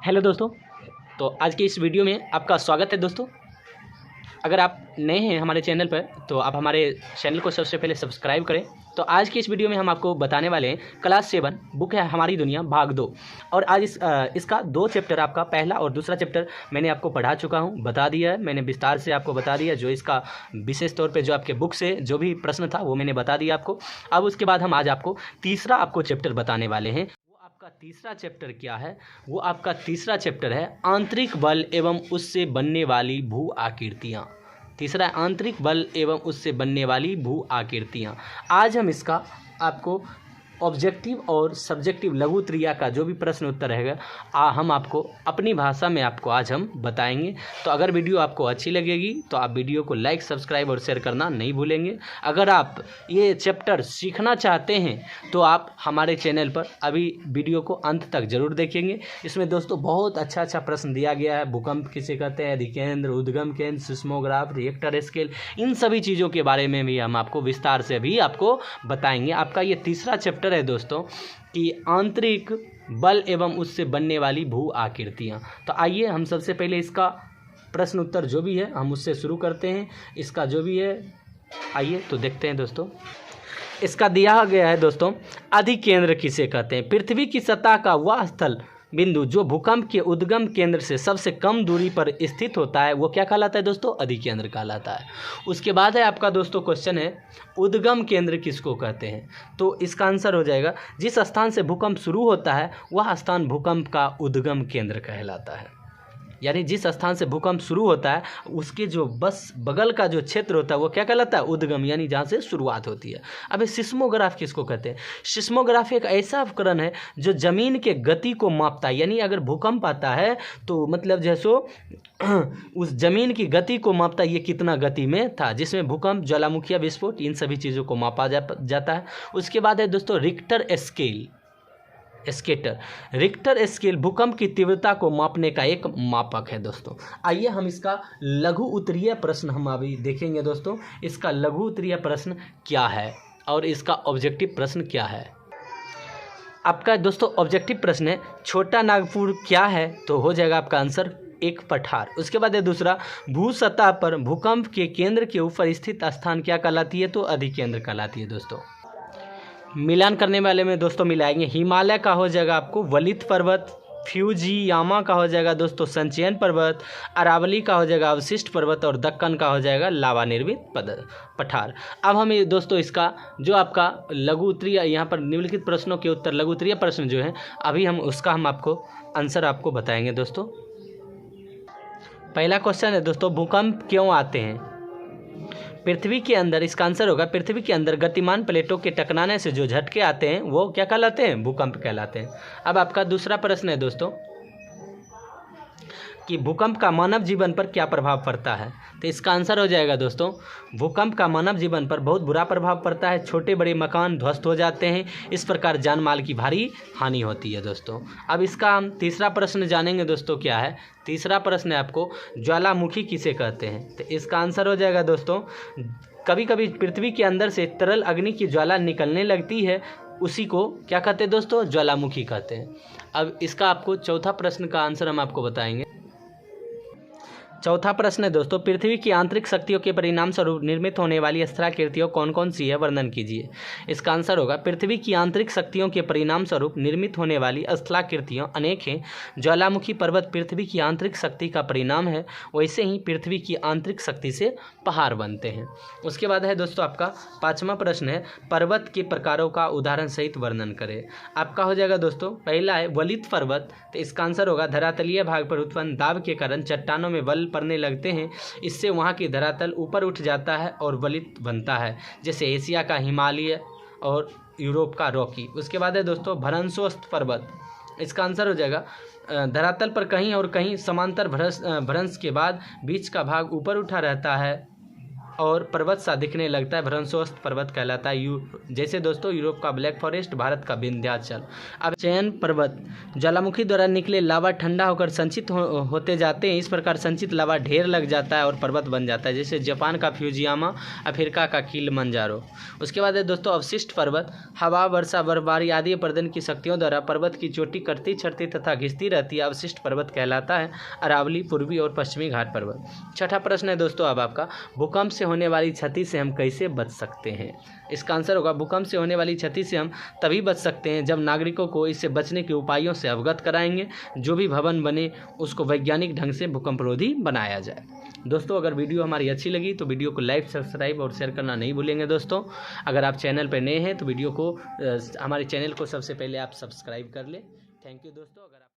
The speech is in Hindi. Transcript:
हेलो दोस्तों, तो आज की इस वीडियो में आपका स्वागत है दोस्तों। अगर आप नए हैं हमारे चैनल पर तो आप हमारे चैनल को सबसे पहले सब्सक्राइब करें। तो आज की इस वीडियो में हम आपको बताने वाले हैं क्लास 7 बुक है हमारी दुनिया भाग 2। और आज इसका 2 चैप्टर, आपका पहला और दूसरा चैप्टर मैंने आपको पढ़ा चुका हूं, बता दिया है, मैंने विस्तार से आपको बता दिया। जो इसका विशेष तौर पे जो आपके बुक से जो भी प्रश्न था वो मैंने बता दिया आपको। अब उसके बाद हम आज आपको तीसरा चैप्टर बताने वाले हैं। आपका तीसरा चैप्टर क्या है? वो आपका तीसरा चैप्टर है आंतरिक बल एवं उससे बनने वाली भू आकृतियाँ। तीसरा है आंतरिक बल एवं उससे बनने वाली भू आकृतियाँ। आज हम इसका आपको ऑब्जेक्टिव और सब्जेक्टिव लघु त्रिया का जो भी प्रश्न उत्तर रहेगा हम आपको अपनी भाषा में आपको आज हम बताएंगे। तो अगर वीडियो आपको अच्छी लगेगी तो आप वीडियो को लाइक, सब्सक्राइब और शेयर करना नहीं भूलेंगे। अगर आप ये चैप्टर सीखना चाहते हैं तो आप हमारे चैनल पर अभी वीडियो को अंत तक जरूर देखेंगे। इसमें दोस्तों बहुत अच्छा प्रश्न दिया गया है। भूकंप किसे कहते हैं, अधिकेंद्र, उद्गम केंद्र, सिस्मोग्राफ, रिएक्टर स्केल, इन सभी चीज़ों के बारे में भी हम आपको विस्तार से भी आपको बताएंगे। आपका ये तीसरा चैप्टर है दोस्तों कि आंतरिक बल एवं उससे बनने वाली भू आकृतियाँ। तो आइए हम सबसे पहले इसका प्रश्न उत्तर जो भी है हम उससे शुरू करते हैं। इसका जो भी है आइए तो देखते हैं दोस्तों। इसका दिया गया है दोस्तों, अधिकेंद्र किसे कहते हैं? पृथ्वी की सतह का वह स्थल बिंदु जो भूकंप के उद्गम केंद्र से सबसे कम दूरी पर स्थित होता है वो क्या कहलाता है दोस्तों? अधिकेंद्र कहलाता है। उसके बाद है आपका दोस्तों क्वेश्चन है उद्गम केंद्र किसको कहते हैं? तो इसका आंसर हो जाएगा जिस स्थान से भूकंप शुरू होता है वह स्थान भूकंप का उद्गम केंद्र कहलाता है। यानी जिस स्थान से भूकंप शुरू होता है उसके जो बगल का जो क्षेत्र होता है वो क्या कहलाता है? उद्गम, यानी जहाँ से शुरुआत होती है। अब सिस्मोग्राफ किसको कहते हैं? सिस्मोग्राफ एक ऐसा उपकरण है जो ज़मीन के गति को मापता है। यानी अगर भूकंप आता है तो मतलब जैसो उस ज़मीन की गति को मापता है, ये कितना गति में था, जिसमें भूकंप, ज्वालामुखी, विस्फोट, इन सभी चीज़ों को मापा जाता है। उसके बाद है दोस्तों रिक्टर स्केल। रिक्टर स्केल भूकंप की तीव्रता को मापने का एक मापक है दोस्तों। आइए हम इसका लघु उत्तरीय प्रश्न हम अभी देखेंगे दोस्तों। इसका लघु उत्तरीय प्रश्न क्या है और इसका ऑब्जेक्टिव प्रश्न क्या है? आपका दोस्तों ऑब्जेक्टिव प्रश्न है छोटा नागपुर क्या है? तो हो जाएगा आपका आंसर एक पठार। उसके बाद है दूसरा भू सतह पर भूकंप के केंद्र के ऊपर स्थित स्थान क्या कहलाती है? तो अधिकेंद्र कहलाती है दोस्तों। मिलान करने वाले में दोस्तों मिलाएंगे, हिमालय का हो जाएगा आपको वलित पर्वत, फ्यूजियामा का हो जाएगा दोस्तों संचयन पर्वत, अरावली का हो जाएगा अवशिष्ट पर्वत और दक्कन का हो जाएगा लावा निर्मित पठार। अब हम दोस्तों इसका जो आपका लघु उत्तरीय यहाँ पर निम्नलिखित प्रश्नों के उत्तर लघु उत्तरीय प्रश्न जो है अभी हम उसका हम आपको आंसर आपको बताएंगे दोस्तों। पहला क्वेश्चन है दोस्तों भूकंप क्यों आते हैं? पृथ्वी के अंदर, इसका आंसर होगा पृथ्वी के अंदर गतिमान प्लेटों के टकराने से जो झटके आते हैं वो क्या कहलाते हैं? भूकंप कहलाते हैं। अब आपका दूसरा प्रश्न है दोस्तों कि भूकंप का मानव जीवन पर क्या प्रभाव पड़ता है? तो इसका आंसर हो जाएगा दोस्तों भूकंप का मानव जीवन पर बहुत बुरा प्रभाव पड़ता है। छोटे बड़े मकान ध्वस्त हो जाते हैं, इस प्रकार जान माल की भारी हानि होती है दोस्तों। अब इसका हम तीसरा प्रश्न जानेंगे दोस्तों क्या है। तीसरा प्रश्न है आपको ज्वालामुखी किसे कहते हैं? तो इसका आंसर हो जाएगा दोस्तों कभी कभी पृथ्वी के अंदर से तरल अग्नि की ज्वाला निकलने लगती है, उसी को क्या कहते हैं दोस्तों? ज्वालामुखी कहते हैं। अब इसका आपको चौथा प्रश्न का आंसर हम आपको बताएंगे। चौथा प्रश्न है दोस्तों पृथ्वी की आंतरिक शक्तियों के परिणाम स्वरूप निर्मित होने वाली स्थलाकृतियों कौन कौन सी है? वर्णन कीजिए। इसका आंसर होगा पृथ्वी की आंतरिक शक्तियों के परिणाम स्वरूप निर्मित होने वाली स्थलाकृतियाँ अनेक हैं। ज्वालामुखी पर्वत पृथ्वी की आंतरिक शक्ति का परिणाम है, वैसे ही पृथ्वी की आंतरिक शक्ति से पहाड़ बनते हैं। उसके बाद है दोस्तों आपका पाँचवा प्रश्न है पर्वत के प्रकारों का उदाहरण सहित वर्णन करें। आपका हो जाएगा दोस्तों पहला है वलित पर्वत। तो इसका आंसर होगा धरातलीय भाग पर उत्पन्न दाब के कारण चट्टानों में बल पड़ने लगते हैं, इससे वहाँ की धरातल ऊपर उठ जाता है और वलित बनता है, जैसे एशिया का हिमालय और यूरोप का रॉकी। उसके बाद है दोस्तों भ्रंशोत्थ पर्वत। इसका आंसर हो जाएगा धरातल पर कहीं और कहीं समांतर भ्रंश के बाद बीच का भाग ऊपर उठा रहता है और पर्वत सा दिखने लगता है, भ्रंशोस्त पर्वत कहलाता है। जैसे दोस्तों यूरोप का ब्लैक फॉरेस्ट, भारत का विंध्याचल। अब चयन पर्वत, ज्वालामुखी द्वारा निकले लावा ठंडा होकर संचित होते जाते हैं, इस प्रकार संचित लावा ढेर लग जाता है और पर्वत बन जाता है, जैसे जापान का फ्यूजियामा, अफ्रीका का किलिमंजारो। उसके बाद है दोस्तों अवशिष्ट पर्वत, हवा, वर्षा, बर्फबारी आदि पर्वतन की शक्तियों द्वारा पर्वत की चोटी कटती छटती तथा घिसती रहती है, अवशिष्ट पर्वत कहलाता है। अरावली, पूर्वी और पश्चिमी घाट पर्वत। छठा प्रश्न है दोस्तों अब आपका, भूकंप से होने वाली क्षति से हम कैसे बच सकते हैं? इसका आंसर होगा भूकंप से होने वाली क्षति से हम तभी बच सकते हैं जब नागरिकों को इससे बचने के उपायों से अवगत कराएंगे। जो भी भवन बने उसको वैज्ञानिक ढंग से भूकंपरोधी बनाया जाए। दोस्तों अगर वीडियो हमारी अच्छी लगी तो वीडियो को लाइक, सब्सक्राइब और शेयर करना नहीं भूलेंगे। दोस्तों अगर आप चैनल पर नए हैं तो वीडियो को हमारे चैनल को सबसे पहले आप सब्सक्राइब कर लें। थैंक यू दोस्तों। अगर आप